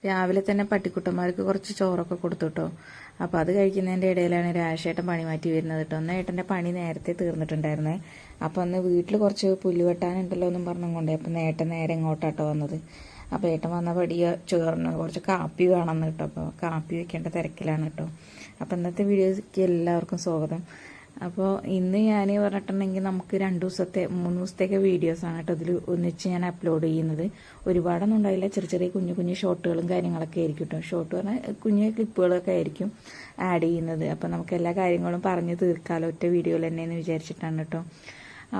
രാവിലെ തന്നെ പട്ടിക്കുട്ടന്മാർക്ക് കുറച്ച് ചോറൊക്കെ കൊടുത്തു കേട്ടോ. അപ്പോൾ അത് കഴിക്കുന്നതിൻ്റെ ഇടയിലാണ് രാജേട്ടൻ പണി മാറ്റി വരുന്നത് കേട്ടോ. ഒന്ന് ഏട്ടൻ്റെ പണി നേരത്തെ തീർന്നിട്ടുണ്ടായിരുന്നേ. അപ്പോൾ അന്ന് വീട്ടിൽ കുറച്ച് പുല്ല് വെട്ടാനുണ്ടല്ലോ എന്നും പറഞ്ഞുകൊണ്ടേ അപ്പം ഏട്ടൻ നേരെ ഇങ്ങോട്ടാട്ടോ വന്നത്. അപ്പോൾ ഏട്ടൻ വന്ന പടിയ ചോറിന് കുറച്ച് കാപ്പി വേണമെന്ന് കേട്ടോ. അപ്പോൾ കാപ്പി വെക്കേണ്ട തിരക്കിലാണ് കേട്ടോ. അപ്പോൾ ഇന്നത്തെ വീഡിയോയ്ക്ക് എല്ലാവർക്കും സ്വാഗതം. അപ്പോൾ ഇന്ന് ഞാൻ പറഞ്ഞിട്ടുണ്ടെങ്കിൽ നമുക്ക് 2 ദിവസത്തെ 3 ദിവസത്തേക്ക് വീഡിയോസാണ് കേട്ടോ ഇതിൽ ഒന്നിച്ച് ഞാൻ അപ്ലോഡ് ചെയ്യുന്നത്. ഒരുപാടൊന്നും ഉണ്ടായില്ല, ചെറിയ കുഞ്ഞു കുഞ്ഞു ഷോർട്ടുകളും കാര്യങ്ങളൊക്കെ ആയിരിക്കും കേട്ടോ. ഷോർട്ട് പറഞ്ഞാൽ കുഞ്ഞു ക്ലിപ്പുകളൊക്കെ ആയിരിക്കും ആഡ് ചെയ്യുന്നത്. അപ്പോൾ നമുക്ക് എല്ലാ കാര്യങ്ങളും പറഞ്ഞ് തീർക്കാമല്ലോ ഒറ്റ വീഡിയോയിൽ തന്നെ എന്ന് വിചാരിച്ചിട്ടാണ് കേട്ടോ.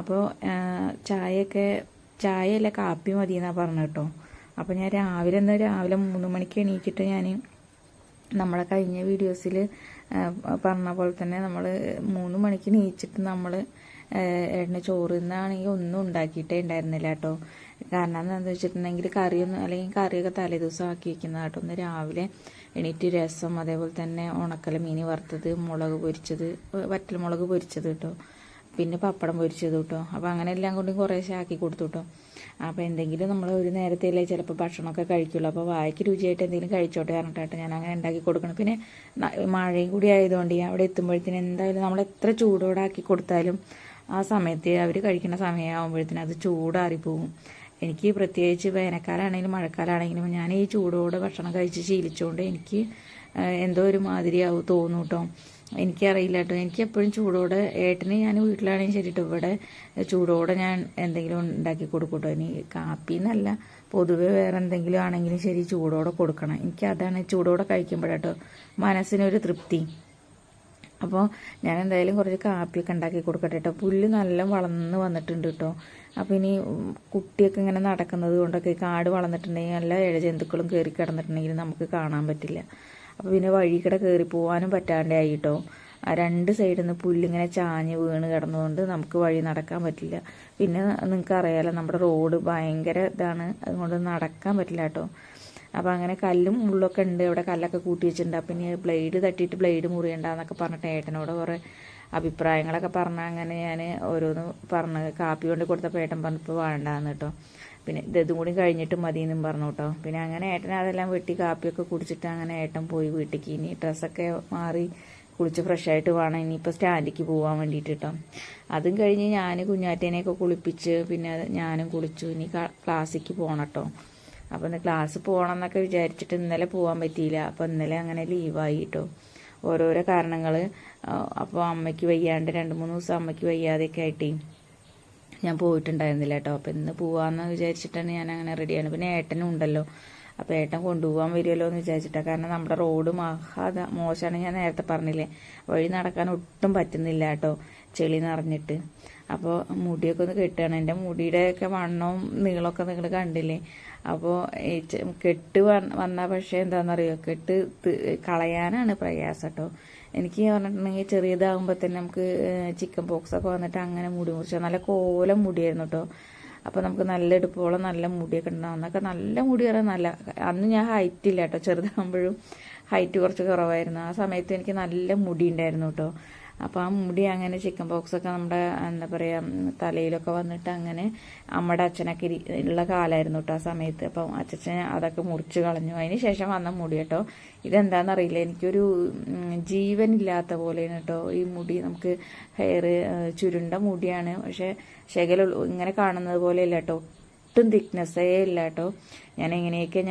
അപ്പോൾ ചായയല്ല കാപ്പി മതി എന്നാണ് പറഞ്ഞു കേട്ടോ. അപ്പോൾ ഞാൻ രാവിലെ 3 മണിക്ക് എണീച്ചിട്ട് ഞാൻ നമ്മളെ കഴിഞ്ഞ വീഡിയോസിൽ പറഞ്ഞ പോലെ തന്നെ നമ്മൾ 3 മണിക്ക് എണീച്ചിട്ട് നമ്മൾ ഏട്ടന് ചോറ് നിന്നാണെങ്കിൽ ഒന്നും ഉണ്ടാക്കിയിട്ടേ ഉണ്ടായിരുന്നില്ല കേട്ടോ. കാരണം എന്താണെന്ന് വെച്ചിട്ടുണ്ടെങ്കിൽ കറിയൊക്കെ തലേദിവസം ആക്കി വെക്കുന്നത് കേട്ടോ. ഒന്ന് രാവിലെ എണീറ്റ് രസം, അതേപോലെ തന്നെ ഉണക്കല മീൻ വറുത്തത്, മുളക് പൊരിച്ചത്, വറ്റൽമുളക് പൊരിച്ചത് കേട്ടോ, പിന്നെ പപ്പടം പൊരിച്ചത് കേട്ടോ. അപ്പോൾ അങ്ങനെ എല്ലാം കൊണ്ടും കുറേശ്ശെ ആക്കി കൊടുത്തു കേട്ടോ. അപ്പോൾ എന്തെങ്കിലും നമ്മൾ ഒരു നേരത്തേലേ ചിലപ്പോൾ ഭക്ഷണമൊക്കെ കഴിക്കുള്ളൂ. അപ്പോൾ വായിക്ക് രുചിയായിട്ട് എന്തെങ്കിലും കഴിച്ചോട്ടെ പറഞ്ഞിട്ടായിട്ട് ഞാൻ അങ്ങനെ ഉണ്ടാക്കി കൊടുക്കണം. പിന്നെ മഴയും കൂടി ആയതുകൊണ്ട് അവിടെ എത്തുമ്പോഴത്തേന് എന്തായാലും നമ്മൾ എത്ര ചൂടോടാക്കി കൊടുത്താലും ആ സമയത്ത് അവർ കഴിക്കുന്ന സമയമാകുമ്പോഴത്തേനും അത് ചൂടാറിപ്പോവും. എനിക്ക് പ്രത്യേകിച്ച് വേനൽക്കാലമാണെങ്കിലും മഴക്കാലമാണെങ്കിലും ഞാൻ ഈ ചൂടോടെ ഭക്ഷണം കഴിച്ച് ശീലിച്ചുകൊണ്ട് എനിക്ക് എന്തോ ഒരു മാതിരിയാവും തോന്നും കേട്ടോ. എനിക്കറിയില്ല കേട്ടോ. എനിക്ക് എപ്പോഴും ചൂടോടെ ഏട്ടന് ഞാൻ വീട്ടിലാണെങ്കിൽ ശരി കേട്ടോ, ഇവിടെ ചൂടോടെ ഞാൻ എന്തെങ്കിലും ഉണ്ടാക്കി കൊടുക്കും കേട്ടോ. ഇനി കാപ്പി എന്നല്ല, പൊതുവെ വേറെ എന്തെങ്കിലും ആണെങ്കിലും ശരി ചൂടോടെ കൊടുക്കണം. എനിക്കതാണ് ചൂടോടെ കഴിക്കുമ്പോഴാട്ടോ മനസ്സിനൊരു തൃപ്തി. അപ്പോൾ ഞാൻ എന്തായാലും കുറച്ച് കാപ്പിയൊക്കെ ഉണ്ടാക്കി കൊടുക്കട്ടെ കേട്ടോ. പുല്ല് നല്ല വളർന്ന് വന്നിട്ടുണ്ട് കേട്ടോ. അപ്പോൾ ഇനി കുട്ടിയൊക്കെ ഇങ്ങനെ നടക്കുന്നത് കൊണ്ടൊക്കെ കാട് വളർന്നിട്ടുണ്ടെങ്കിൽ നല്ല ഇഴജന്തുക്കളും കയറി കിടന്നിട്ടുണ്ടെങ്കിൽ നമുക്ക് കാണാൻ പറ്റില്ല. അപ്പോൾ പിന്നെ വഴിക്കടെ കയറി പോകാനും പറ്റാണ്ടായി കേട്ടോ. 2 സൈഡിൽ നിന്ന് പുല്ലിങ്ങനെ ചാഞ്ഞ് വീണ് കിടന്നുകൊണ്ട് നമുക്ക് വഴി നടക്കാൻ പറ്റില്ല. പിന്നെ നിങ്ങൾക്ക് അറിയാലോ നമ്മുടെ റോഡ് ഭയങ്കര ഇതാണ്, അതുകൊണ്ട് നടക്കാൻ പറ്റില്ല കേട്ടോ. അപ്പോൾ അങ്ങനെ കല്ലും മുള്ളൊക്കെ ഉണ്ട്, ഇവിടെ കല്ലൊക്കെ കൂട്ടി വെച്ചിട്ടുണ്ട്. അപ്പം ഇനി ബ്ലേഡ് തട്ടിയിട്ട് ബ്ലേഡ് മുറിയണ്ടെന്നൊക്കെ പറഞ്ഞിട്ട് ഏട്ടനോട് കുറേ അഭിപ്രായങ്ങളൊക്കെ പറഞ്ഞാൽ അങ്ങനെ ഞാൻ ഓരോന്ന് പറഞ്ഞ് കാപ്പി കൊണ്ട് കൊടുത്തപ്പോൾ ഏട്ടൻ പറഞ്ഞപ്പോൾ വേണ്ടാന്ന് കേട്ടോ. പിന്നെ ഇതും കൂടി കഴിഞ്ഞിട്ട് മതി എന്നും പറഞ്ഞു കേട്ടോ. പിന്നെ അങ്ങനെ ഏട്ടൻ അതെല്ലാം വെട്ടി കാപ്പിയൊക്കെ കുടിച്ചിട്ട് അങ്ങനെ ഏട്ടൻ പോയി വീട്ടിലേക്ക്. ഇനി ഡ്രസ്സൊക്കെ മാറി കുളിച്ച് ഫ്രഷായിട്ട് വേണം ഇനിയിപ്പോൾ സ്റ്റാൻഡിലേക്ക് പോകാൻ വേണ്ടിയിട്ട് കേട്ടോ. അതും കഴിഞ്ഞ് ഞാൻ കുഞ്ഞാറ്റേനെയൊക്കെ കുളിപ്പിച്ച് പിന്നെ ഞാനും കുളിച്ചു. ഇനി ക്ലാസ്സിലേക്ക് പോകണം കേട്ടോ. അപ്പോൾ ഇന്ന് ക്ലാസ് പോകണം എന്നൊക്കെ വിചാരിച്ചിട്ട് ഇന്നലെ പോകാൻ പറ്റിയില്ല. അപ്പോൾ ഇന്നലെ അങ്ങനെ ലീവായി കേട്ടോ, ഓരോരോ കാരണങ്ങൾ. അപ്പോൾ അമ്മയ്ക്ക് വയ്യാണ്ട് 2-3 ദിവസം അമ്മയ്ക്ക് വയ്യാതെയൊക്കെ ആയിട്ടേ ഞാൻ പോയിട്ടുണ്ടായിരുന്നില്ല കേട്ടോ. അപ്പോൾ ഇന്ന് പോകാമെന്ന് വിചാരിച്ചിട്ടാണ് ഞാൻ അങ്ങനെ റെഡിയാണ്. പിന്നെ ഏട്ടനും ഉണ്ടല്ലോ, അപ്പോൾ ഏട്ടൻ കൊണ്ടുപോകാൻ വരുമല്ലോ എന്ന് വിചാരിച്ചിട്ടാണ്. കാരണം നമ്മുടെ റോഡ് മോശമാണ്, ഞാൻ നേരത്തെ പറഞ്ഞില്ലേ. വഴി നടക്കാൻ ഒട്ടും പറ്റുന്നില്ല കേട്ടോ, ചെളി നിറഞ്ഞിട്ട്. അപ്പോൾ മുടിയൊക്കെ ഒന്ന് കെട്ടുകയാണ്. എൻ്റെ മുടിയുടെയൊക്കെ വണ്ണവും നീളമൊക്കെ നിങ്ങൾ കണ്ടില്ലേ. അപ്പോൾ കെട്ട് വന്നാൽ പക്ഷേ എന്താണെന്നറിയോ, കെട്ട് കളയാനാണ് പ്രയാസം കേട്ടോ. എനിക്ക് പറഞ്ഞിട്ടുണ്ടെങ്കിൽ ചെറിയതാകുമ്പോൾ തന്നെ നമുക്ക് ചിക്കൻ പോക്സൊക്കെ വന്നിട്ട് അങ്ങനെ മുടി മുറിച്ചാൽ നല്ല കോലം മുടിയായിരുന്നു കേട്ടോ. അപ്പോൾ നമുക്ക് നല്ല എടുപ്പോളം നല്ല മുടിയൊക്കെ ഉണ്ടാവും. അന്നൊക്കെ നല്ല മുടി പറയാൻ അന്ന് ഞാൻ ഹൈറ്റ് ഇല്ല കേട്ടോ, ചെറുതാകുമ്പോഴും ഹൈറ്റ് കുറച്ച് കുറവായിരുന്നു. ആ സമയത്ത് എനിക്ക് നല്ല മുടി ഉണ്ടായിരുന്നു കേട്ടോ. അപ്പോൾ ആ മുടി അങ്ങനെ ചിക്കൻ പോക്സൊക്കെ നമ്മുടെ എന്താ പറയുക തലയിലൊക്കെ വന്നിട്ട് അങ്ങനെ അമ്മയുടെ അച്ഛനൊക്കെ ഉള്ള കാലമായിരുന്നു കേട്ടോ ആ സമയത്ത്. അപ്പം അച്ഛൻ അതൊക്കെ മുറിച്ച് കളഞ്ഞു. അതിന് ശേഷം വന്ന മുടി കേട്ടോ. ഇതെന്താണെന്നറിയില്ല, എനിക്കൊരു ജീവനില്ലാത്ത പോലെയാണ് കേട്ടോ ഈ മുടി. നമുക്ക് ഹെയർ ചുരുണ്ട മുടിയാണ്, പക്ഷേ ശകല ഇങ്ങനെ കാണുന്നത് പോലെയല്ല കേട്ടോ, ഒട്ടും തിക്നെസ്സേ ഇല്ല കേട്ടോ. ഞാൻ എങ്ങനെയൊക്കെ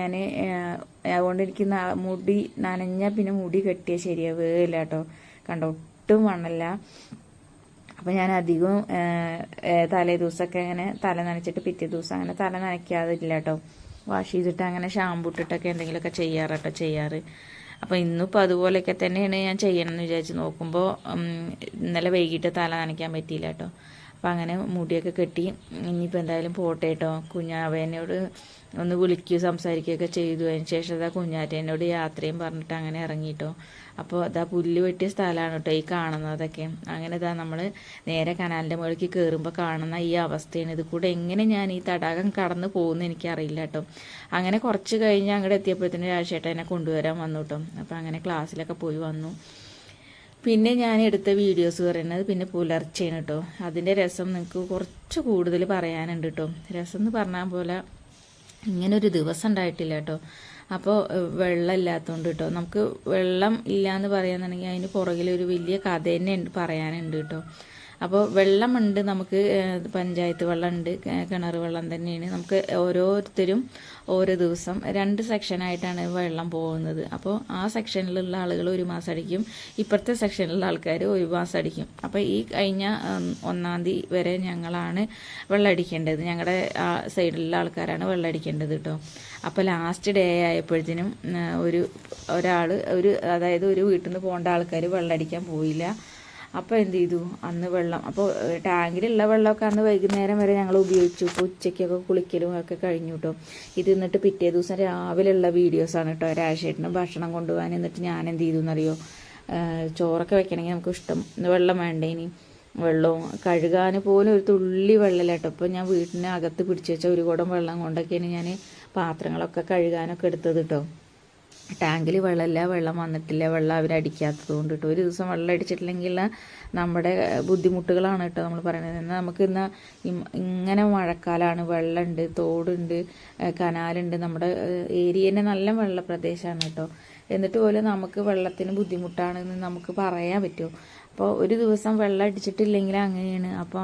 അതുകൊണ്ട് എനിക്ക് മുടി നനഞ്ഞാൽ പിന്നെ മുടി കെട്ടിയാൽ ശരിയാവുകയില്ല കേട്ടോ. കണ്ടോ, ഒട്ടും മണ്ണല്ല. അപ്പോൾ ഞാൻ അധികം തലേ ദിവസമൊക്കെ അങ്ങനെ തല നനച്ചിട്ട് പിറ്റേ ദിവസം അങ്ങനെ തല നനയ്ക്കാതില്ല കേട്ടോ. വാഷ് ചെയ്തിട്ട് അങ്ങനെ ഷാമ്പു ഇട്ടിട്ടൊക്കെ എന്തെങ്കിലുമൊക്കെ ചെയ്യാറ്. അപ്പോൾ ഇന്നിപ്പോൾ അതുപോലെയൊക്കെ തന്നെയാണ് ഞാൻ ചെയ്യണമെന്ന് വിചാരിച്ച് നോക്കുമ്പോൾ ഇന്നലെ വൈകിട്ട് തല നനയ്ക്കാൻ പറ്റിയില്ല കേട്ടോ. അപ്പോൾ അങ്ങനെ മുടിയൊക്കെ കെട്ടി ഇനിയിപ്പോൾ എന്തായാലും പോട്ടെ കേട്ടോ. കുഞ്ഞാവേനോട് ഒന്ന് വിളിക്കുകയോ സംസാരിക്കുകയൊക്കെ ചെയ്തു. അതിന് ശേഷം അതാ കുഞ്ഞാറ്റേനോട് യാത്രയും പറഞ്ഞിട്ട് അങ്ങനെ ഇറങ്ങിയിട്ടോ. അപ്പോൾ അതാ പുല്ല് വെട്ടിയ സ്ഥലമാണ് കേട്ടോ ഈ കാണുന്നതൊക്കെ. അങ്ങനെ ഇതാ നമ്മൾ നേരെ കനാലിൻ്റെ മുകളിലേക്ക് കയറുമ്പോൾ കാണുന്ന ഈ അവസ്ഥയാണ്. ഇത് കൂടെ എങ്ങനെ ഞാൻ ഈ തടാകം കടന്ന് പോകുമെന്ന് എനിക്കറിയില്ല കേട്ടോ. അങ്ങനെ കുറച്ച് കഴിഞ്ഞ് അങ്ങോട്ട് എത്തിയപ്പോഴത്തേന് രാജേട്ടൻ എന്നെ കൊണ്ടുവരാൻ വന്നു കേട്ടോ. അപ്പോൾ അങ്ങനെ ക്ലാസ്സിലൊക്കെ പോയി വന്നു. പിന്നെ ഞാൻ എടുത്ത വീഡിയോസ് പറയുന്നത് പിന്നെ പുലർച്ചെയാണ് കേട്ടോ. അതിൻ്റെ രസം നിങ്ങൾക്ക് കുറച്ച് കൂടുതൽ പറയാനുണ്ട് കേട്ടോ. രസം എന്ന് പറഞ്ഞാൽ പോലെ ഇങ്ങനൊരു ദിവസം ഉണ്ടായിട്ടില്ല കേട്ടോ. അപ്പോൾ വെള്ളം ഇല്ലാത്തതുകൊണ്ട് കേട്ടോ. നമുക്ക് വെള്ളം ഇല്ലയെന്ന് പറയാന്നുണ്ടെങ്കിൽ അതിന് പുറകിലൊരു വലിയ കഥ തന്നെ പറയാനുണ്ട് കേട്ടോ. അപ്പോൾ വെള്ളമുണ്ട്, നമുക്ക് പഞ്ചായത്ത് വെള്ളമുണ്ട്, കിണർ വെള്ളം തന്നെയാണ്. നമുക്ക് ഓരോരുത്തരും ഓരോ ദിവസം 2 സെക്ഷനായിട്ടാണ് വെള്ളം പോകുന്നത്. അപ്പോൾ ആ സെക്ഷനിലുള്ള ആളുകൾ 1 മാസം അടിക്കും, ഇപ്പുറത്തെ സെക്ഷനിലുള്ള ആൾക്കാർ 1 മാസം അടിക്കും. അപ്പോൾ ഈ കഴിഞ്ഞ 1-ാം തീയതി വരെ ഞങ്ങളാണ് വെള്ളം അടിക്കേണ്ടത്, ഞങ്ങളുടെ ആ സൈഡിലുള്ള ആൾക്കാരാണ് വെള്ളം അടിക്കേണ്ടത് കേട്ടോ. അപ്പോൾ ലാസ്റ്റ് ഡേ ആയപ്പോഴത്തേനും ഒരാൾ അതായത് ഒരു വീട്ടിൽ നിന്ന് പോകേണ്ട ആൾക്കാർ വെള്ളം അടിക്കാൻ പോയില്ല. അപ്പോൾ എന്ത് ചെയ്തു, അന്ന് വെള്ളം, അപ്പോൾ ടാങ്കിലുള്ള വെള്ളമൊക്കെ അന്ന് വൈകുന്നേരം വരെ ഞങ്ങൾ ഉപയോഗിച്ചു. ഇപ്പോൾ ഉച്ചയ്ക്കൊക്കെ കുളിക്കലും ഒക്കെ കഴിഞ്ഞു കേട്ടോ. ഇത് എന്നിട്ട് പിറ്റേ ദിവസം രാവിലെയുള്ള വീഡിയോസാണ് കേട്ടോ. രാജേട്ടന് ഭക്ഷണം കൊണ്ടുപോകാൻ എന്നിട്ട് ഞാൻ എന്ത് ചെയ്തു എന്നറിയോ, ചോറൊക്കെ വെക്കണമെങ്കിൽ നമുക്ക് ഇഷ്ടം വെള്ളം വേണ്ടേ, ഇനി വെള്ളവും കഴുകാൻ പോലും ഒരു തുള്ളി വെള്ളമില്ല കേട്ടോ. അപ്പോൾ ഞാൻ വീട്ടിന് അകത്ത് പിടിച്ചു വെച്ച 1 കുടം വെള്ളം കൊണ്ടൊക്കെയാണ് ഞാൻ പാത്രങ്ങളൊക്കെ കഴുകാനൊക്കെ എടുത്തത് കേട്ടോ. ടാങ്കിൽ വെള്ളമില്ല, വെള്ളം വന്നിട്ടില്ല, വെള്ളം അവരടിക്കാത്തത് കൊണ്ട് കേട്ടോ. ഒരു ദിവസം വെള്ളം അടിച്ചിട്ടില്ലെങ്കിൽ നമ്മുടെ ബുദ്ധിമുട്ടുകളാണ് കേട്ടോ നമ്മൾ പറയുന്നത്. എന്നാൽ നമുക്ക് ഇങ്ങനെ മഴക്കാലമാണ്, വെള്ളമുണ്ട്, തോടുണ്ട്, കനാലുണ്ട്, നമ്മുടെ ഏരിയ തന്നെ നല്ല വെള്ള പ്രദേശമാണ് കേട്ടോ. എന്നിട്ട് പോലും നമുക്ക് വെള്ളത്തിന് ബുദ്ധിമുട്ടാണെന്ന് നമുക്ക് പറയാൻ പറ്റുമോ? അപ്പോൾ ഒരു ദിവസം വെള്ളം അടിച്ചിട്ടില്ലെങ്കിൽ അങ്ങനെയാണ്. അപ്പോൾ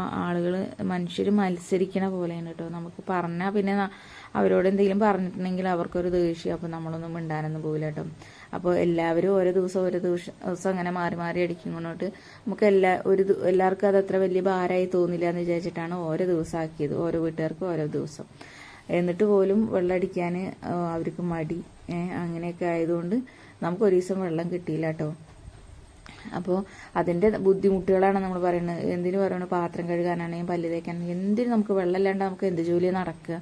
മനുഷ്യർ മത്സരിക്കണ പോലെയാണ് കേട്ടോ. നമുക്ക് പറഞ്ഞാൽ പിന്നെ അവരോട് എന്തെങ്കിലും പറഞ്ഞിട്ടുണ്ടെങ്കിൽ അവർക്കൊരു ദേഷ്യം, അപ്പോൾ നമ്മളൊന്നും മിണ്ടാനൊന്നും പോകില്ല കേട്ടോ. അപ്പോൾ എല്ലാവരും ഓരോ ദിവസം അങ്ങനെ മാറി മാറി അടിക്കുന്നതുകൊണ്ട് നമുക്ക് എല്ലാവർക്കും അത് അത്ര വലിയ ഭാരമായി തോന്നില്ല എന്ന് വിചാരിച്ചിട്ടാണ് ഓരോ ദിവസം ആക്കിയത്, ഓരോ വീട്ടുകാർക്കും ഓരോ ദിവസം. എന്നിട്ട് പോലും വെള്ളം അടിക്കാൻ അവർക്ക് മടി, അങ്ങനെയൊക്കെ ആയതുകൊണ്ട് നമുക്ക് ഒരു ദിവസം വെള്ളം കിട്ടിയില്ല കേട്ടോ. അപ്പോൾ അതിൻ്റെ ബുദ്ധിമുട്ടുകളാണ് നമ്മൾ പറയുന്നത്. എന്തിനു പറയുന്നത്, പാത്രം കഴുകാനാണെങ്കിലും പല്ല് തേക്കാനാണെങ്കിൽ എന്തിനും നമുക്ക് വെള്ളം ഇല്ലാണ്ട് നമുക്ക് എന്ത് ജോലി നടക്കുക.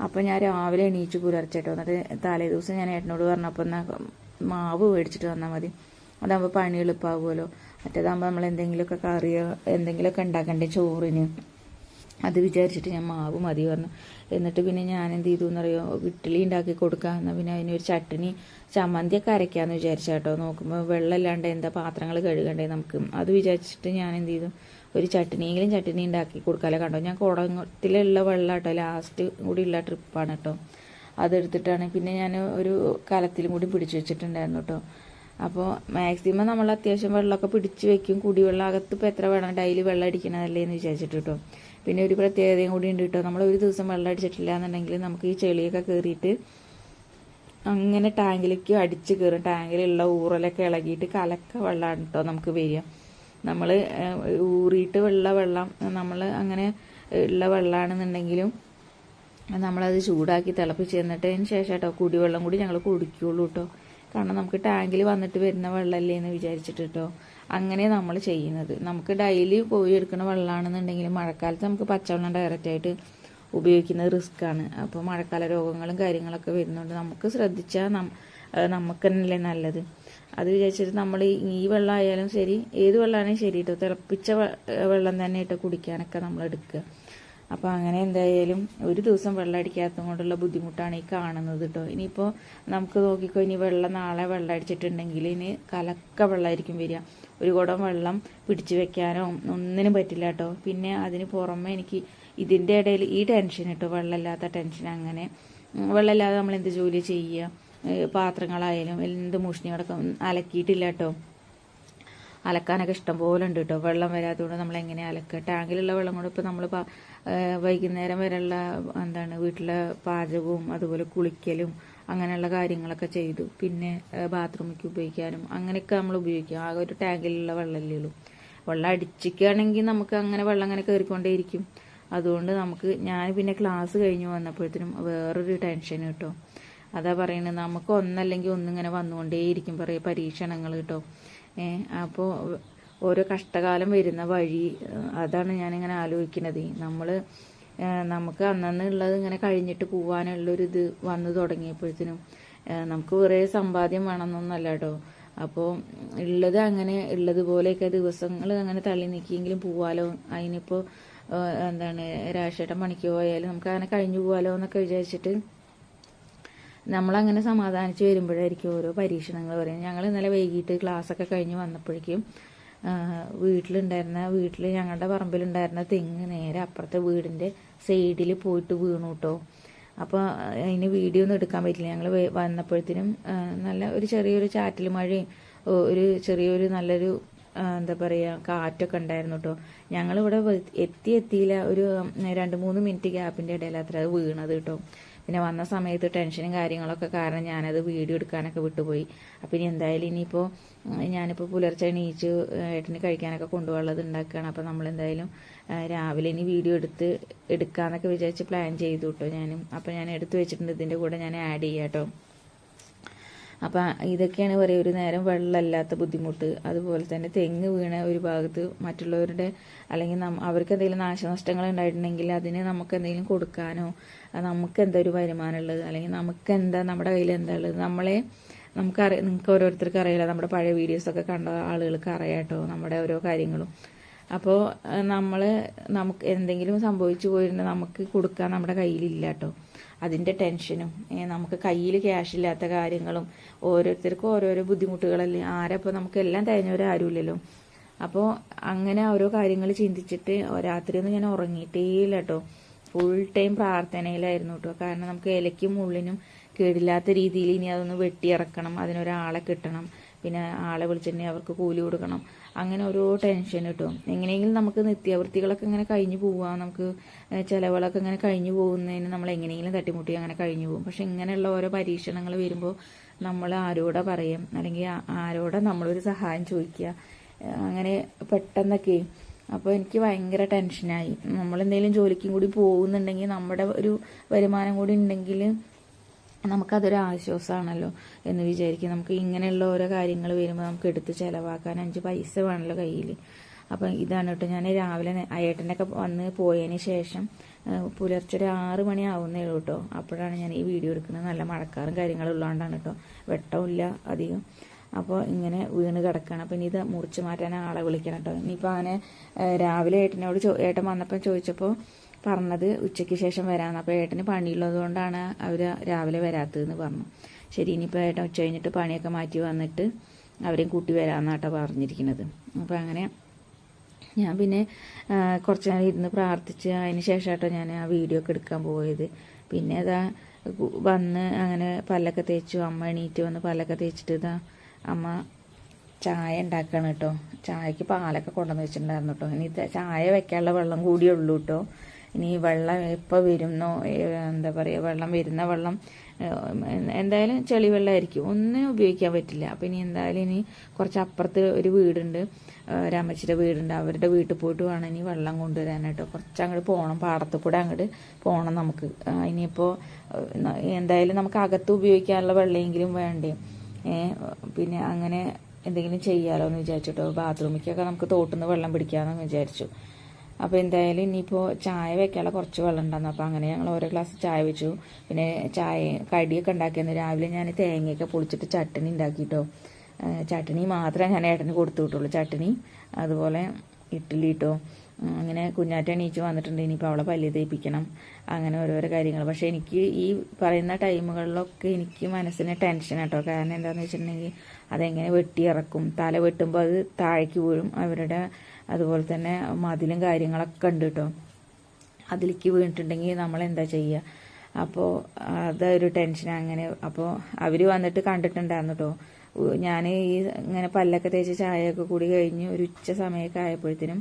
അപ്പോൾ ഞാൻ രാവിലെ എണീച്ച് പുലർച്ചേട്ടോ. എന്നിട്ട് തലേ ദിവസം ഞാൻ ഏട്ടനോട് പറഞ്ഞപ്പോൾ എന്നാൽ മാവ് മേടിച്ചിട്ട് വന്നാൽ മതി, അതാകുമ്പോൾ പണി എളുപ്പമാകുമല്ലോ. മറ്റേതാകുമ്പോൾ നമ്മൾ എന്തെങ്കിലുമൊക്കെ കറിയോ എന്തെങ്കിലുമൊക്കെ ഉണ്ടാക്കണ്ടേ ചോറിന്, അത് വിചാരിച്ചിട്ട് ഞാൻ മാവ് മതി പറഞ്ഞു. എന്നിട്ട് പിന്നെ ഞാൻ എന്ത് ചെയ്തു എന്നറിയോ, ഇഡ്ഡലി ഉണ്ടാക്കി കൊടുക്കുക, എന്നാൽ പിന്നെ അതിനൊരു ചമ്മന്തിയൊക്കെ അരയ്ക്കാമെന്ന് വിചാരിച്ചാട്ടോ. നോക്കുമ്പോൾ വെള്ളമില്ലാണ്ട് എന്താ പാത്രങ്ങൾ കഴുകണ്ടേ നമുക്ക്, അത് വിചാരിച്ചിട്ട് ഞാൻ എന്ത് ചെയ്തു, ഒരു ചട്നി ഉണ്ടാക്കി കൊടുക്കാമല്ലോ. കണ്ടോ, ഞാൻ കുടത്തിലുള്ള വെള്ളം കേട്ടോ, ലാസ്റ്റ് കൂടിയുള്ള ട്രിപ്പാണ് കേട്ടോ. അതെടുത്തിട്ടാണ് പിന്നെ ഞാൻ ഒരു കലത്തിലും കൂടി പിടിച്ചു വെച്ചിട്ടുണ്ടായിരുന്നു കേട്ടോ. അപ്പോൾ മാക്സിമം നമ്മൾ അത്യാവശ്യം വെള്ളമൊക്കെ പിടിച്ച് വെക്കും. കുടിവെള്ളം അകത്ത് ഇപ്പോൾ എത്ര വേണം, ഡെയിലി വെള്ളം അടിക്കണതല്ലേ എന്ന് വിചാരിച്ചിട്ട് കേട്ടോ. പിന്നെ ഒരു പ്രത്യേകതയും കൂടി ഉണ്ട് കേട്ടോ, നമ്മൾ ഒരു ദിവസം വെള്ളം അടിച്ചിട്ടില്ല എന്നുണ്ടെങ്കിൽ നമുക്ക് ഈ ചെളിയൊക്കെ കയറിയിട്ട് അങ്ങനെ ടാങ്കിലേക്ക് അടിച്ച് കയറും. ടാങ്കിലുള്ള ഊറലൊക്കെ ഇളകിയിട്ട് കലക്ക വെള്ളമാണ് കേട്ടോ നമുക്ക് വരിക. നമ്മൾ ഊറിയിട്ട് വെള്ളം നമ്മൾ അങ്ങനെ ഉള്ള വെള്ളമാണെന്നുണ്ടെങ്കിലും നമ്മളത് ചൂടാക്കി തിളപ്പിച്ച് തന്നിട്ടതിന് ശേഷം കേട്ടോ കുടിവെള്ളം കൂടി ഞങ്ങൾ കുടിക്കുകയുള്ളൂ കേട്ടോ. കാരണം നമുക്ക് ടാങ്കിൽ വന്നിട്ട് വരുന്ന വെള്ളമല്ലേ എന്ന് വിചാരിച്ചിട്ട് കേട്ടോ അങ്ങനെ നമ്മൾ ചെയ്യുന്നത്. നമുക്ക് ഡെയിലി കോരി എടുക്കുന്ന വെള്ളമാണെന്നുണ്ടെങ്കിലും മഴക്കാലത്ത് നമുക്ക് പച്ചവെള്ളം ഡയറക്റ്റായിട്ട് ഉപയോഗിക്കുന്നത് റിസ്ക്കാണ്. അപ്പോൾ മഴക്കാല രോഗങ്ങളും കാര്യങ്ങളൊക്കെ വരുന്നുണ്ട്. നമുക്ക് ശ്രദ്ധിച്ചാൽ നമുക്ക് തന്നെയല്ലേ നല്ലത്. അത് വിചാരിച്ചിട്ട് നമ്മൾ ഈ വെള്ളം ആയാലും ശരി, ഏത് വെള്ളമാണെങ്കിലും ശരി കേട്ടോ, തിളപ്പിച്ച വെള്ളം തന്നെ കേട്ടോ കുടിക്കാനൊക്കെ നമ്മൾ എടുക്കുക. അപ്പോൾ അങ്ങനെ എന്തായാലും ഒരു ദിവസം വെള്ളം അടിക്കാത്തത് കൊണ്ടുള്ള ബുദ്ധിമുട്ടാണ് ഈ കാണുന്നത് കേട്ടോ. ഇനിയിപ്പോൾ നമുക്ക് നോക്കിക്കോ, ഇനി നാളെ വെള്ളം അടിച്ചിട്ടുണ്ടെങ്കിൽ ഇനി കലക്ക വെള്ളമായിരിക്കും വരിക. ഒരു കുടം വെള്ളം പിടിച്ചു വെക്കാനോ ഒന്നിനും പറ്റില്ല കേട്ടോ. പിന്നെ അതിന് പുറമെ എനിക്ക് ഇതിൻ്റെ ഇടയിൽ ഈ ടെൻഷൻ കേട്ടോ, വെള്ളമില്ലാത്ത ടെൻഷൻ. അങ്ങനെ വെള്ളമില്ലാതെ നമ്മൾ എന്ത് ജോലി ചെയ്യുക, പാത്രങ്ങളായാലും എന്ത് മുഷ്ണികളൊക്കെ അലക്കിയിട്ടില്ല കേട്ടോ. അലക്കാനൊക്കെ ഇഷ്ടം പോലെ ഉണ്ട് കേട്ടോ. വെള്ളം വരാത്തതുകൊണ്ട് നമ്മൾ എങ്ങനെ അലക്കുക, ടാങ്കിലുള്ള വെള്ളം കൊണ്ട് ഇപ്പോൾ നമ്മൾ വൈകുന്നേരം വരെയുള്ള വീട്ടിലെ പാചകവും അതുപോലെ കുളിക്കലും അങ്ങനെയുള്ള കാര്യങ്ങളൊക്കെ ചെയ്തു. പിന്നെ ബാത്റൂമിലേക്ക് ഉപയോഗിക്കാനും അങ്ങനെയൊക്കെ നമ്മൾ ഉപയോഗിക്കും. ആകെ ഒരു ടാങ്കിലുള്ള വെള്ളമല്ലേ ഉള്ളൂ. വെള്ളം അടിച്ചിക്കുകയാണെങ്കിൽ നമുക്ക് അങ്ങനെ വെള്ളം അങ്ങനെ കയറിക്കൊണ്ടേയിരിക്കും. അതുകൊണ്ട് ഞാൻ പിന്നെ ക്ലാസ് കഴിഞ്ഞ് വന്നപ്പോഴത്തേനും വേറൊരു ടെൻഷൻ കേട്ടോ. അതാ പറയുന്നത്, നമുക്ക് ഒന്നല്ലെങ്കിൽ ഒന്നിങ്ങനെ വന്നുകൊണ്ടേയിരിക്കും പരീക്ഷണങ്ങൾ കേട്ടോ. അപ്പോൾ ഓരോ കഷ്ടകാലം വരുന്ന വഴി, അതാണ് ഞാനിങ്ങനെ ആലോചിക്കുന്നത്. നമുക്ക് അന്നുള്ളത് ഇങ്ങനെ കഴിഞ്ഞിട്ട് പോകാനുള്ളൊരിത് വന്നു തുടങ്ങിയപ്പോഴത്തേനും നമുക്ക് കുറേ സമ്പാദ്യം വേണമെന്നൊന്നല്ല കേട്ടോ. അപ്പോൾ ഉള്ളതുപോലെയൊക്കെ ദിവസങ്ങൾ അങ്ങനെ തള്ളി നീക്കിയെങ്കിലും പോവാലോ. അതിനിപ്പോൾ രാഷ്ട്രീയ പണിക്ക് പോയാലും നമുക്ക് അങ്ങനെ കഴിഞ്ഞു പോകാലോ എന്നൊക്കെ വിചാരിച്ചിട്ട് നമ്മളങ്ങനെ സമാധാനിച്ച് വരുമ്പോഴായിരിക്കും ഓരോ പരീക്ഷണങ്ങൾ പറയുന്നത്. ഞങ്ങൾ ഇന്നലെ വൈകിട്ട് ക്ലാസ്സൊക്കെ കഴിഞ്ഞ് വന്നപ്പോഴേക്കും വീട്ടിൽ ഞങ്ങളുടെ പറമ്പിലുണ്ടായിരുന്ന തെങ്ങ് നേരെ അപ്പുറത്തെ വീടിൻ്റെ സൈഡിൽ പോയിട്ട് വീണു കേട്ടോ. അപ്പോൾ അതിന് വീഡിയോ ഒന്നും എടുക്കാൻ പറ്റില്ല. ഞങ്ങൾ വന്നപ്പോഴത്തേനും നല്ല ഒരു ചെറിയൊരു ചാറ്റൽ മഴയും ഒരു ചെറിയൊരു നല്ലൊരു എന്താ പറയുക കാറ്റൊക്കെ ഉണ്ടായിരുന്നു കേട്ടോ. ഞങ്ങളിവിടെ എത്തിയില്ല, ഒരു 2-3 മിനിറ്റ് ഗ്യാപ്പിൻ്റെ ഇടയിൽ അത്ര അത് വീണത് കേട്ടോ. പിന്നെ വന്ന സമയത്ത് ടെൻഷനും കാര്യങ്ങളൊക്കെ കാരണം ഞാനത് വീഡിയോ എടുക്കാനൊക്കെ വിട്ടുപോയി. അപ്പം ഇനി എന്തായാലും ഇനിയിപ്പോൾ ഞാനിപ്പോൾ പുലർച്ചെ എണീച്ച് ഏട്ടന് കഴിക്കാനൊക്കെ കൊണ്ടുപോകാനുള്ളത് ഉണ്ടാക്കുകയാണ്. അപ്പോൾ നമ്മളെന്തായാലും രാവിലെ ഇനി വീഡിയോ എടുക്കാമെന്നൊക്കെ വിചാരിച്ച് പ്ലാൻ ചെയ്തു കേട്ടോ ഞാനും. അപ്പോൾ ഞാൻ എടുത്തു വെച്ചിട്ടുണ്ട്, ഇതിൻ്റെ കൂടെ ഞാൻ ആഡ് ചെയ്യാം കേട്ടോ. അപ്പം ഇതൊക്കെയാണ് പറയുക, ഒരു നേരം വെള്ളമില്ലാത്ത ബുദ്ധിമുട്ട്, അതുപോലെ തന്നെ തെങ്ങ് വീണ ഒരു ഭാഗത്ത് മറ്റുള്ളവരുടെ അല്ലെങ്കിൽ അവർക്ക് എന്തെങ്കിലും നാശനഷ്ടങ്ങൾ ഉണ്ടായിട്ടുണ്ടെങ്കിൽ അതിന് നമുക്ക് എന്തെങ്കിലും കൊടുക്കാനോ, നമുക്ക് എന്താ ഒരു വരുമാനമുള്ളത്, അല്ലെങ്കിൽ നമുക്ക് എന്താ നമ്മുടെ കയ്യിൽ എന്താ ഉള്ളത്, നിങ്ങൾക്ക് ഓരോരുത്തർക്ക് അറിയില്ല, നമ്മുടെ പഴയ വീഡിയോസൊക്കെ കണ്ട ആളുകൾക്ക് അറിയാം കേട്ടോ നമ്മുടെ ഓരോ കാര്യങ്ങളും. അപ്പോൾ നമുക്ക് എന്തെങ്കിലും സംഭവിച്ചു പോയിട്ടുണ്ടെങ്കിൽ നമുക്ക് കൊടുക്കാൻ നമ്മുടെ കയ്യിലില്ല കേട്ടോ. അതിൻ്റെ ടെൻഷനും നമുക്ക് കയ്യിൽ ക്യാഷ് ഇല്ലാത്ത കാര്യങ്ങളും ഓരോരുത്തർക്കും ഓരോരോ ബുദ്ധിമുട്ടുകളല്ലേ, ആരപ്പോൾ നമുക്ക് എല്ലാം തികഞ്ഞവരാരുമില്ലല്ലോ. അപ്പോൾ അങ്ങനെ ഓരോ കാര്യങ്ങൾ ചിന്തിച്ചിട്ട് രാത്രിയൊന്നും ഞാൻ ഉറങ്ങിയിട്ടേ ഇല്ല കേട്ടോ. ഫുൾ ടൈം പ്രാർത്ഥനയിലായിരുന്നു കേട്ടോ. കാരണം നമുക്ക് ഇലയ്ക്കും ഉള്ളിനും കേടില്ലാത്ത രീതിയിൽ ഇനി അതൊന്ന് വെട്ടിയിറക്കണം, അതിനൊരാളെ കിട്ടണം, പിന്നെ ആളെ വിളിച്ചിട്ടുണ്ടെങ്കിൽ അവർക്ക് കൂലി കൊടുക്കണം, അങ്ങനെ ഓരോ ടെൻഷൻ കിട്ടും. എങ്ങനെയെങ്കിലും നമുക്ക് നിത്യവൃത്തികളൊക്കെ ഇങ്ങനെ കഴിഞ്ഞു പോവാം, നമുക്ക് ചിലവുകളൊക്കെ ഇങ്ങനെ കഴിഞ്ഞു പോകുന്നതിന് നമ്മൾ എങ്ങനെയെങ്കിലും തട്ടിമുട്ടി അങ്ങനെ കഴിഞ്ഞു പോകും. പക്ഷെ ഇങ്ങനെയുള്ള ഓരോ പരീക്ഷണങ്ങൾ വരുമ്പോൾ നമ്മൾ ആരോടാ പറയും, അല്ലെങ്കിൽ ആരോടാ നമ്മളൊരു സഹായം ചോദിക്കുക, അങ്ങനെ പെട്ടെന്നൊക്കെ. അപ്പോൾ എനിക്ക് ഭയങ്കര ടെൻഷനായി. നമ്മളെന്തെങ്കിലും ജോലിക്കും കൂടി പോകുന്നുണ്ടെങ്കിൽ നമ്മുടെ ഒരു വരുമാനം കൂടി ഉണ്ടെങ്കിൽ നമുക്കതൊരു ആശ്വാസമാണല്ലോ എന്ന് വിചാരിക്കും. നമുക്ക് ഇങ്ങനെയുള്ള ഓരോ കാര്യങ്ങൾ വരുമ്പോൾ നമുക്ക് എടുത്ത് ചിലവാക്കാൻ 5 പൈസ വേണമല്ലോ കയ്യിൽ. അപ്പം ഇതാണ് കേട്ടോ, ഞാൻ രാവിലെ ഏട്ടനൊക്കെ വന്ന് പോയതിന് ശേഷം പുലർച്ചെ ഒരു 6 മണി ആവുന്നേ ഉള്ളൂ കേട്ടോ. അപ്പോഴാണ് ഞാൻ ഈ വീഡിയോ എടുക്കുന്നത്. നല്ല മഴക്കാറും കാര്യങ്ങളും ഉള്ളതുകൊണ്ടാണ് കേട്ടോ, വെട്ടമില്ല അധികം. അപ്പോൾ ഇങ്ങനെ വീണ് കിടക്കുകയാണ്. അപ്പം ഇനി ഇത് മുറിച്ച് മാറ്റാൻ ആളെ വിളിക്കണം കേട്ടോ. ഇനിയിപ്പോൾ അങ്ങനെ രാവിലെ ഏട്ടൻ വന്നപ്പോൾ ചോദിച്ചപ്പോൾ പറഞ്ഞത് ഉച്ചയ്ക്ക് ശേഷം വരാമെന്ന്. അപ്പോൾ ഏട്ടന് പണിയുള്ളത് കൊണ്ടാണ് അവർ രാവിലെ വരാത്തതെന്ന് പറഞ്ഞു. ശരി, ഇനിയിപ്പോൾ ഏട്ടൻ ഉച്ച കഴിഞ്ഞിട്ട് പണിയൊക്കെ മാറ്റി വന്നിട്ട് അവരെയും കൂട്ടി വരാമെന്നാട്ടോ പറഞ്ഞിരിക്കുന്നത്. അപ്പോൾ അങ്ങനെ ഞാൻ പിന്നെ കുറച്ച് നേരം ഇരുന്ന് പ്രാർത്ഥിച്ച് അതിന് ശേഷം കേട്ടോ ഞാൻ ആ വീഡിയോ ഒക്കെ എടുക്കാൻ പോയത്. പിന്നെ അതാ വന്ന് അങ്ങനെ പല്ലൊക്കെ തേച്ചു, അമ്മ എണീറ്റ് വന്ന് പല്ലൊക്കെ തേച്ചിട്ട് ഇതാ അമ്മ ചായ ഉണ്ടാക്കണം കേട്ടോ. ചായക്ക് പാലൊക്കെ കൊണ്ടുവന്ന് വെച്ചിട്ടുണ്ടായിരുന്നു കേട്ടോ. ഇനി ചായ വെക്കാനുള്ള വെള്ളം കൂടിയേ ഉള്ളൂ കേട്ടോ. ഇനി വെള്ളം എപ്പോൾ വരുന്നോ, എന്താ പറയുക, വരുന്ന വെള്ളം എന്തായാലും ചെളി വെള്ളമായിരിക്കും, ഒന്നും ഉപയോഗിക്കാൻ പറ്റില്ല. അപ്പം ഇനി എന്തായാലും ഇനി കുറച്ച് അപ്പുറത്ത് ഒരു വീടുണ്ട്, രാമച്ചിയുടെ വീടുണ്ട്, അവരുടെ വീട്ടിൽ പോയിട്ട് വേണം ഇനി വെള്ളം കൊണ്ടുവരാനായിട്ടോ. കുറച്ച് അങ്ങോട്ട് പോകണം, പാടത്ത് കൂടെ അങ്ങോട്ട് പോകണം നമുക്ക്. ഇനിയിപ്പോൾ എന്തായാലും നമുക്ക് അകത്ത് ഉപയോഗിക്കാനുള്ള വെള്ളമെങ്കിലും വേണ്ടേ. പിന്നെ അങ്ങനെ എന്തെങ്കിലും ചെയ്യാമല്ലോ എന്ന് വിചാരിച്ചിട്ടോ. ബാത്റൂമിലേക്കൊക്കെ നമുക്ക് തോട്ടിൽ നിന്ന് വെള്ളം പിടിക്കാമെന്ന് വിചാരിച്ചു. അപ്പോൾ എന്തായാലും ഇനിയിപ്പോൾ ചായ വെക്കാനുള്ള കുറച്ച് വെള്ളം ഉണ്ടായിരുന്നു. അപ്പോൾ അങ്ങനെ ഞങ്ങൾ ഓരോ ഗ്ലാസ് ചായ വെച്ചു. പിന്നെ കടിയൊക്കെ ഉണ്ടാക്കിയിരുന്നു. രാവിലെ ഞാൻ തേങ്ങയൊക്കെ പൊളിച്ചിട്ട് ചട്ടണി ഉണ്ടാക്കിയിട്ടോ. ചട്ടണി മാത്രമേ ഞാൻ ഏട്ടന് കൊടുത്തു വിട്ടുള്ളൂ, ചട്ടണി അതുപോലെ ഇഡ്ഡലി ഇട്ടോ. അങ്ങനെ കുഞ്ഞാറ്റ എണീച്ച് വന്നിട്ടുണ്ട്, ഇനിയിപ്പോൾ അവളെ പല്ല് തേപ്പിക്കണം, അങ്ങനെ ഓരോരോ കാര്യങ്ങൾ. പക്ഷേ എനിക്ക് ഈ പറയുന്ന ടൈമുകളിലൊക്കെ എനിക്ക് മനസ്സിന് ടെൻഷൻ കേട്ടോ. കാരണം എന്താണെന്ന് വെച്ചിട്ടുണ്ടെങ്കിൽ അതെങ്ങനെ വെട്ടിയിറക്കും, തല വെട്ടുമ്പോൾ അത് താഴേക്ക് വീഴും, അവരുടെ അതുപോലെ തന്നെ മതിലും കാര്യങ്ങളൊക്കെ ഉണ്ട് കേട്ടോ. അതിലേക്ക് വീണിട്ടുണ്ടെങ്കിൽ നമ്മളെന്താ ചെയ്യുക? അപ്പോൾ അതൊരു ടെൻഷൻ അങ്ങനെ. അപ്പോൾ അവർ വന്നിട്ട് കണ്ടിട്ടുണ്ടായിരുന്നു കേട്ടോ. ഞാൻ ഈ ഇങ്ങനെ പല്ലൊക്കെ തേച്ച് ചായയൊക്കെ കൂടി കഴിഞ്ഞ് ഒരു ഉച്ച സമയമൊക്കെ ആയപ്പോഴത്തേനും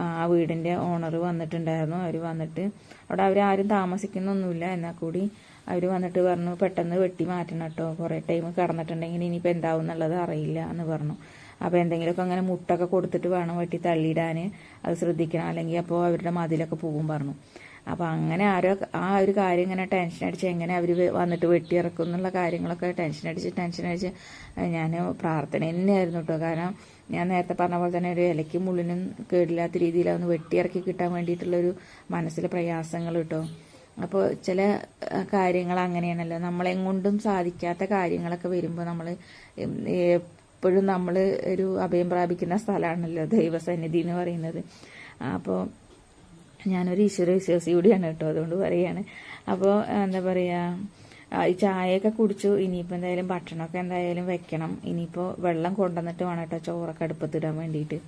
ആ വീടിൻ്റെ ഓണർ വന്നിട്ടുണ്ടായിരുന്നു. അവർ വന്നിട്ട് അവിടെ അവരാരും താമസിക്കുന്നൊന്നുമില്ല, എന്നാൽ കൂടി അവർ വന്നിട്ട് പറഞ്ഞു പെട്ടെന്ന് വെട്ടി മാറ്റണം കേട്ടോ, കുറേ ടൈം കിടന്നിട്ടുണ്ടെങ്കിൽ ഇനിയിപ്പോൾ എന്താവും എന്നുള്ളത് അറിയില്ല എന്ന് പറഞ്ഞു. അപ്പോൾ എന്തെങ്കിലുമൊക്കെ അങ്ങനെ മുട്ടൊക്കെ കൊടുത്തിട്ട് വേണം വെട്ടി തള്ളിയിടാൻ, അത് ശ്രദ്ധിക്കണം, അല്ലെങ്കിൽ അപ്പോൾ അവരുടെ മതിലൊക്കെ പോകും പറഞ്ഞു. അപ്പോൾ അങ്ങനെ ആ ഒരു കാര്യം ഇങ്ങനെ ടെൻഷൻ അടിച്ച് എങ്ങനെ അവർ വന്നിട്ട് വെട്ടിയിറക്കും എന്നുള്ള കാര്യങ്ങളൊക്കെ ടെൻഷൻ അടിച്ച് ഞാൻ പ്രാർത്ഥന തന്നെയായിരുന്നു കേട്ടോ. കാരണം ഞാൻ നേരത്തെ പറഞ്ഞ പോലെ തന്നെ ഒരു ഇലയ്ക്കും മുള്ളിനും കേടില്ലാത്ത രീതിയിൽ അതൊന്ന് വെട്ടിയിറക്കി കിട്ടാൻ വേണ്ടിയിട്ടുള്ളൊരു മനസ്സിലെ പ്രയാസങ്ങൾ കേട്ടോ. അപ്പോൾ ചില കാര്യങ്ങൾ അങ്ങനെയാണല്ലോ, നമ്മളെക്കൊണ്ടും സാധിക്കാത്ത കാര്യങ്ങളൊക്കെ വരുമ്പോൾ നമ്മൾ എപ്പോഴും നമ്മൾ ഒരു അഭയം പ്രാപിക്കുന്ന സ്ഥലമാണല്ലോ ദൈവസന്നിധി എന്ന് പറയുന്നത്. അപ്പോൾ ഞാനൊരു ഈശ്വര വിശ്വാസി കൂടിയാണ് കേട്ടോ, അതുകൊണ്ട് പറയുകയാണ്. അപ്പോൾ എന്താ പറയുക, ഈ ചായയൊക്കെ കുടിച്ചു. ഇനിയിപ്പോൾ എന്തായാലും ഭക്ഷണമൊക്കെ എന്തായാലും വെക്കണം. ഇനിയിപ്പോൾ വെള്ളം കൊണ്ടുവന്നിട്ട് വേണം കേട്ടോ ചോറൊക്കെ അടുപ്പത്തിടാൻ വേണ്ടിയിട്ട്.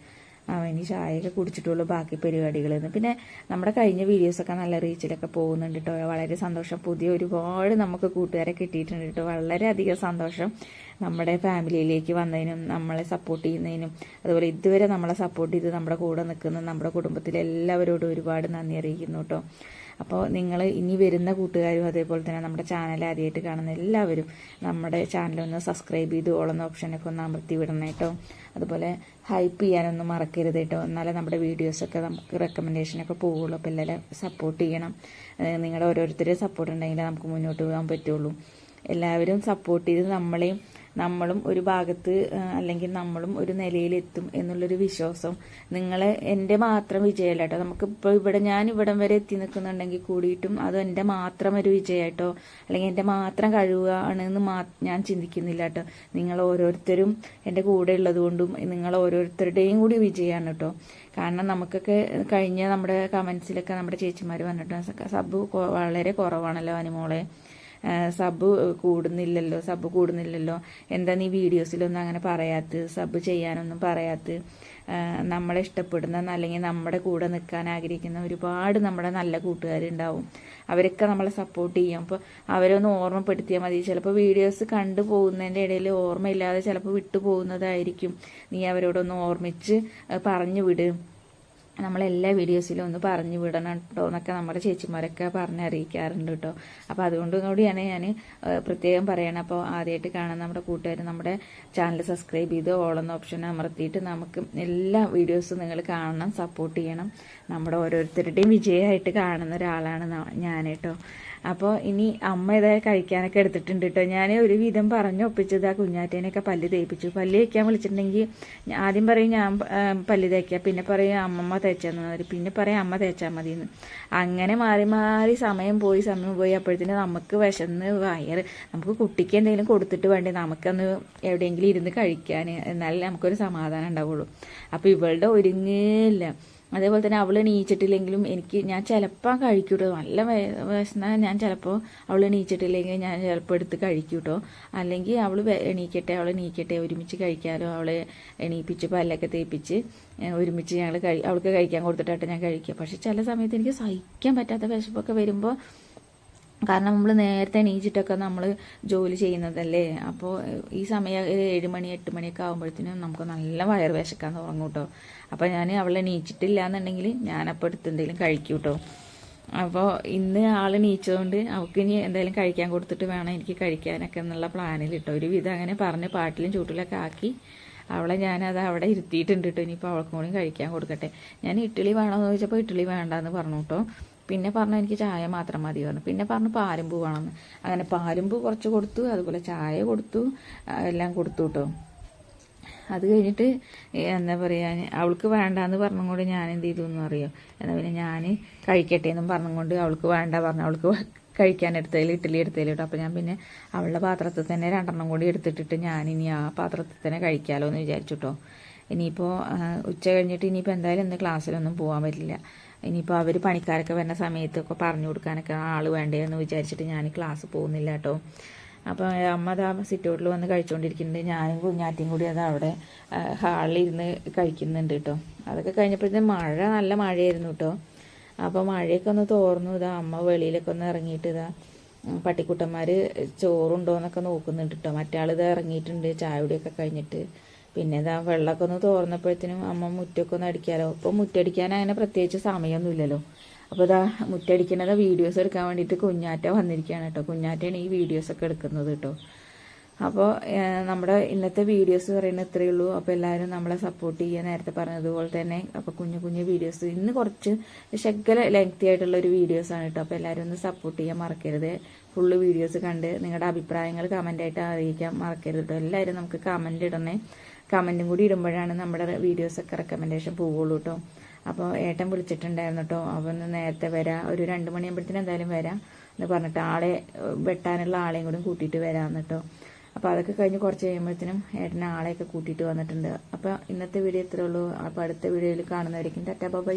ഇനി ചായയൊക്കെ കുടിച്ചിട്ടുള്ളൂ ബാക്കി പരിപാടികളെന്ന്. പിന്നെ നമ്മുടെ കഴിഞ്ഞ വീഡിയോസൊക്കെ നല്ല റീച്ചിലൊക്കെ പോകുന്നുണ്ട് കേട്ടോ. വളരെ സന്തോഷം. പുതിയ ഒരുപാട് നമുക്ക് കൂട്ടുകാരെ കിട്ടിയിട്ടുണ്ട് കേട്ടോ. വളരെയധികം സന്തോഷം നമ്മുടെ ഫാമിലിയിലേക്ക് വന്നതിനും നമ്മളെ സപ്പോർട്ട് ചെയ്യുന്നതിനും അതുപോലെ ഇതുവരെ നമ്മളെ സപ്പോർട്ട് ചെയ്ത് നമ്മുടെ കൂടെ നിൽക്കുന്ന നമ്മുടെ കുടുംബത്തിലെ എല്ലാവരോടും ഒരുപാട് നന്ദി അറിയിക്കുന്നു കേട്ടോ. അപ്പോൾ നിങ്ങൾ ഇനി വരുന്ന കൂട്ടുകാരും അതേപോലെ തന്നെ നമ്മുടെ ചാനൽ ആദ്യമായിട്ട് കാണുന്ന എല്ലാവരും നമ്മുടെ ചാനലൊന്ന് സബ്സ്ക്രൈബ് ചെയ്ത് ഓളുന്ന ഓപ്ഷനൊക്കെ ഒന്ന് അമർത്തി വിടണം കേട്ടോ. അതുപോലെ ഹൈപ്പ് ചെയ്യാനൊന്നും മറക്കരുത് കേട്ടോ. എന്നാലേ നമ്മുടെ വീഡിയോസൊക്കെ നമുക്ക് റെക്കമെൻഡേഷനൊക്കെ പോവുള്ളൂ. അപ്പോൾ എല്ലാവരും സപ്പോർട്ട് ചെയ്യണം. നിങ്ങളുടെ ഓരോരുത്തരുടെയും സപ്പോർട്ട് ഉണ്ടെങ്കിൽ നമുക്ക് മുന്നോട്ട് പോകാൻ പറ്റുള്ളൂ. എല്ലാവരും സപ്പോർട്ട് ചെയ്ത് നമ്മളും ഒരു ഭാഗത്ത് അല്ലെങ്കിൽ നമ്മളും ഒരു നിലയിലെത്തും എന്നുള്ളൊരു വിശ്വാസം നിങ്ങളെ എൻ്റെ മാത്രം വിജയമല്ല കേട്ടോ. നമുക്കിപ്പോൾ ഞാൻ ഇവിടം വരെ എത്തി നിൽക്കുന്നുണ്ടെങ്കിൽ കൂടിയിട്ടും അത് എൻ്റെ മാത്രം ഒരു വിജയമായിട്ടോ അല്ലെങ്കിൽ എൻ്റെ മാത്രം കഴിവാണെന്ന് ഞാൻ ചിന്തിക്കുന്നില്ല കേട്ടോ. നിങ്ങൾ ഓരോരുത്തരും എൻ്റെ കൂടെ ഉള്ളത് കൊണ്ടും നിങ്ങൾ ഓരോരുത്തരുടെയും കൂടി വിജയമാണ് കേട്ടോ. കാരണം നമുക്കൊക്കെ കഴിഞ്ഞ നമ്മുടെ കമൻസിലൊക്കെ നമ്മുടെ ചേച്ചിമാർ വന്നിട്ട് സബ് വളരെ കുറവാണല്ലോ അനുമോളെ, സബ് കൂടുന്നില്ലല്ലോ, എന്താ നീ വീഡിയോസിലൊന്നും അങ്ങനെ പറയാത്ത, സബ് ചെയ്യാനൊന്നും പറയാത്ത, നമ്മളെ ഇഷ്ടപ്പെടുന്ന അല്ലെങ്കിൽ നമ്മുടെ കൂടെ നിൽക്കാൻ ആഗ്രഹിക്കുന്ന ഒരുപാട് നമ്മുടെ നല്ല കൂട്ടുകാരുണ്ടാവും. അവരൊക്കെ നമ്മളെ സപ്പോർട്ട് ചെയ്യും. അപ്പോൾ അവരൊന്ന് ഓർമ്മപ്പെടുത്തിയാൽ മതി. ചിലപ്പോൾ വീഡിയോസ് കണ്ടു പോകുന്നതിൻ്റെ ഇടയിൽ ഓർമ്മയില്ലാതെ ചിലപ്പോൾ വിട്ടു പോകുന്നതായിരിക്കും. നീ അവരോടൊന്ന് ഓർമ്മിച്ച് പറഞ്ഞു വിട്. നമ്മളെല്ലാ വീഡിയോസിലും ഒന്ന് പറഞ്ഞു വിടണം കേട്ടോ എന്നൊക്കെ നമ്മുടെ ചേച്ചിമാരൊക്കെ പറഞ്ഞറിയിക്കാറുണ്ട് കേട്ടോ. അപ്പോൾ അതുകൊണ്ട് കൂടിയാണ് ഞാൻ പ്രത്യേകം പറയണം. അപ്പോൾ ആദ്യമായിട്ട് കാണുന്ന നമ്മുടെ കൂട്ടുകാർ നമ്മുടെ ചാനൽ സബ്സ്ക്രൈബ് ചെയ്ത് ഓളെന്ന ഓപ്ഷൻ അമർത്തിയിട്ട് നമുക്ക് എല്ലാ വീഡിയോസും നിങ്ങൾ കാണണം, സപ്പോർട്ട് ചെയ്യണം. നമ്മുടെ ഓരോരുത്തരുടെയും വിജയമായിട്ട് കാണുന്ന ഒരാളാണ് ഞാൻ കേട്ടോ. അപ്പോൾ ഇനി അമ്മ ഇതാ കഴിക്കാനൊക്കെ എടുത്തിട്ടുണ്ട് കേട്ടോ. ഞാൻ ഒരു വിധം പറഞ്ഞു ഒപ്പിച്ചത് ആ കുഞ്ഞാറ്റേനെയൊക്കെ പല്ല് തേപ്പിച്ചു. പല്ല് തേക്കാൻ വിളിച്ചിട്ടുണ്ടെങ്കിൽ ആദ്യം പറയും ഞാൻ പല്ല് തേക്കാം, പിന്നെ പറയും അമ്മമ്മ തേച്ചാൽ മതി, പിന്നെ പറയും അമ്മ തേച്ചാൽ മതി എന്ന്. അങ്ങനെ മാറി മാറി സമയം പോയി അപ്പോഴത്തേന് നമുക്ക് വിശന്ന് നമുക്ക് കുട്ടിക്ക് എന്തെങ്കിലും കൊടുത്തിട്ട് വേണ്ടേ നമുക്കൊന്ന് എവിടെയെങ്കിലും ഇരുന്ന് കഴിക്കാൻ, എന്നാലേ നമുക്കൊരു സമാധാനം ഉണ്ടാവുള്ളൂ. അപ്പോൾ ഇവളുടെ ഒരുങ്ങില്ല. അതേപോലെ തന്നെ അവൾ എണീച്ചിട്ടില്ലെങ്കിലും ഞാൻ ചിലപ്പോൾ കഴിക്കൂട്ടോ. നല്ല വിശന്നാൽ ഞാൻ ചിലപ്പോൾ അവൾ എണീച്ചിട്ടില്ലെങ്കിൽ ഞാൻ ചിലപ്പോൾ എടുത്ത് കഴിക്കൂട്ടോ. അല്ലെങ്കിൽ അവൾ എണീക്കട്ടെ ഒരുമിച്ച് കഴിക്കാമല്ലോ. അവളെ എണീപ്പിച്ച് പല്ലൊക്കെ തേപ്പിച്ച് ഒരുമിച്ച് അവൾക്ക് കഴിക്കാൻ കൊടുത്തിട്ടായിട്ട് ഞാൻ കഴിക്കുക. പക്ഷെ ചില സമയത്ത് എനിക്ക് സഹിക്കാൻ പറ്റാത്ത വിശപ്പൊക്കെ വരുമ്പോൾ, കാരണം നമ്മൾ നേരത്തെ എണീച്ചിട്ടൊക്കെ നമ്മൾ ജോലി ചെയ്യുന്നതല്ലേ. അപ്പോൾ ഈ സമയം 7 മണി 8 മണിയൊക്കെ ആകുമ്പോഴത്തേനും നമുക്ക് നല്ല വയറ് വിശക്കാൻ തുടങ്ങും കേട്ടോ. അപ്പോൾ ഞാൻ അവളെ എണീച്ചിട്ടില്ല എന്നുണ്ടെങ്കിൽ ഞാനപ്പോൾ എടുത്ത് എന്തെങ്കിലും കഴിക്കും കേട്ടോ. അപ്പോൾ ഇന്ന് ആൾ എണീച്ചതുകൊണ്ട് അവൾക്ക് ഇനി എന്തായാലും കഴിക്കാൻ കൊടുത്തിട്ട് വേണം എനിക്ക് കഴിക്കാനൊക്കെ എന്നുള്ള പ്ലാനിൽ കേട്ടോ. ഒരുവിധം അങ്ങനെ പറഞ്ഞ് പാട്ടിലും ചൂട്ടിലൊക്കെ ആക്കി അവളെ ഞാനത് അവിടെ ഇരുത്തിയിട്ടുണ്ട് കേട്ടോ. ഇനിയിപ്പോൾ അവൾക്കും കൂടി കഴിക്കാൻ കൊടുക്കട്ടെ. ഞാൻ ഇഡ്ഡലി വേണമെന്ന് ചോദിച്ചപ്പോൾ ഇഡ്ഡലി വേണ്ടാന്ന് പറഞ്ഞു കേട്ടോ. പിന്നെ പറഞ്ഞു എനിക്ക് ചായ മാത്രം മതി പറഞ്ഞു. പിന്നെ പറഞ്ഞു പാലുമ്പൂ വേണമെന്ന്. അങ്ങനെ പാലുമ്പൂ കുറച്ച് കൊടുത്തു, അതുപോലെ ചായ കൊടുത്തു, എല്ലാം കൊടുത്തു കേട്ടോ. അത് കഴിഞ്ഞിട്ട് എന്താ പറയുക, അവൾക്ക് വേണ്ടാന്ന് പറഞ്ഞുകൊണ്ട് ഞാൻ എന്ത് ചെയ്തു എന്ന് അറിയോ, എന്നാൽ പിന്നെ ഞാൻ കഴിക്കട്ടെ എന്നും പറഞ്ഞുകൊണ്ട് അവൾക്ക് വേണ്ട പറഞ്ഞു. അവൾക്ക് കഴിക്കാനെടുത്തതിൽ ഇഡ്ഡലി എടുത്തതിൽ കേട്ടോ. അപ്പോൾ ഞാൻ പിന്നെ അവളുടെ പാത്രത്തിൽ തന്നെ 2 കൂടി എടുത്തിട്ടിട്ട് ഞാനിനി ആ പാത്രത്തിൽ തന്നെ കഴിക്കാമല്ലോ എന്ന് വിചാരിച്ചു കേട്ടോ. ഇനിയിപ്പോൾ ഉച്ച കഴിഞ്ഞിട്ട് ഇനിയിപ്പോൾ എന്തായാലും ഇന്ന് ക്ലാസ്സിലൊന്നും പോകാൻ പറ്റില്ല. ഇനിയിപ്പോൾ അവർ പണിക്കാരൊക്കെ വരുന്ന സമയത്തൊക്കെ പറഞ്ഞു കൊടുക്കാനൊക്കെ ആൾ വേണ്ടേന്ന് വിചാരിച്ചിട്ട് ഞാൻ ക്ലാസ് പോകുന്നില്ല കേട്ടോ. അപ്പോൾ അമ്മ അതാ സിറ്റൗട്ടിൽ വന്ന് കഴിച്ചുകൊണ്ടിരിക്കുന്നുണ്ട്. ഞാനും കുഞ്ഞാറ്റിയും കൂടി അത് അവിടെ ഹാളിലിരുന്ന് കഴിക്കുന്നുണ്ട് കേട്ടോ. അതൊക്കെ കഴിഞ്ഞപ്പോഴത്തേക്കും നല്ല മഴയായിരുന്നു കേട്ടോ. അപ്പോൾ മഴയൊക്കെ ഒന്ന് തോർന്നു. ഇതാ അമ്മ വെളിയിലൊക്കെ ഒന്ന് ഇറങ്ങിയിട്ട് ഇതാ പട്ടിക്കുട്ടന്മാർ ചോറുണ്ടോ എന്നൊക്കെ നോക്കുന്നുണ്ട് കേട്ടോ. മറ്റാളിത് ഇറങ്ങിയിട്ടുണ്ട് ചായ കുടിയൊക്കെ കഴിഞ്ഞിട്ട്. പിന്നെ ഇതാ വെള്ളമൊക്കെ ഒന്ന് തോർന്നപ്പോഴത്തേനും അമ്മ മുറ്റമൊക്കെ ഒന്ന് അടിക്കാമല്ലോ. ഇപ്പോൾ മുറ്റടിക്കാൻ അങ്ങനെ പ്രത്യേകിച്ച് സമയമൊന്നുമില്ലല്ലോ. അപ്പോൾ ഇതാ മുറ്റടിക്കണത് വീഡിയോസ് എടുക്കാൻ വേണ്ടിയിട്ട് കുഞ്ഞാറ്റ വന്നിരിക്കുകയാണ് കേട്ടോ. കുഞ്ഞാറ്റയാണ് ഈ വീഡിയോസൊക്കെ എടുക്കുന്നത് കേട്ടോ. അപ്പോൾ നമ്മുടെ ഇന്നത്തെ വീഡിയോസ് പറയുന്നത് ഇത്രയേ ഉള്ളൂ. അപ്പോൾ എല്ലാവരും നമ്മളെ സപ്പോർട്ട് ചെയ്യുക. നേരത്തെ പറഞ്ഞതുപോലെ തന്നെ അപ്പോൾ കുഞ്ഞു വീഡിയോസ് ഇന്ന് കുറച്ച് ശകല ലെങ്തി ആയിട്ടുള്ള ഒരു വീഡിയോസാണ് കേട്ടോ. അപ്പോൾ എല്ലാവരും ഒന്ന് സപ്പോർട്ട് ചെയ്യാൻ മറക്കരുത്. ഫുള്ള് വീഡിയോസ് കണ്ട് നിങ്ങളുടെ അഭിപ്രായങ്ങൾ കമൻ്റായിട്ട് അറിയിക്കാൻ മറക്കരുത് കേട്ടോ. എല്ലാവരും നമുക്ക് കമൻ്റ് ഇടണേ. കമൻറ്റും കൂടി ഇടുമ്പോഴാണ് നമ്മുടെ വീഡിയോസൊക്കെ റെക്കമെൻഡേഷൻ പോവുള്ളൂ കേട്ടോ. അപ്പോൾ ഏട്ടൻ വിളിച്ചിട്ടുണ്ടായിരുന്നു കേട്ടോ. അപ്പോൾ ഒന്ന് നേരത്തെ വരാം, ഒരു 2 മണിയാകുമ്പോഴത്തേനും എന്തായാലും വരാം എന്ന് പറഞ്ഞിട്ട് ആളെ വെട്ടാനുള്ള ആളെയും കൂടി കൂട്ടിയിട്ട് വരാമെന്ന് കേട്ടോ. അപ്പോൾ അതൊക്കെ കഴിഞ്ഞ് കുറച്ച് കഴിയുമ്പോഴത്തേനും ഏട്ടനെ ആളെയൊക്കെ കൂട്ടിയിട്ട് വന്നിട്ടുണ്ട്. അപ്പോൾ ഇന്നത്തെ വീഡിയോ ഇത്രയേ ഉള്ളൂ. അപ്പോൾ അടുത്ത വീഡിയോയിൽ കാണുന്നവരേക്കും ടാറ്റാ ബൈ ബൈ.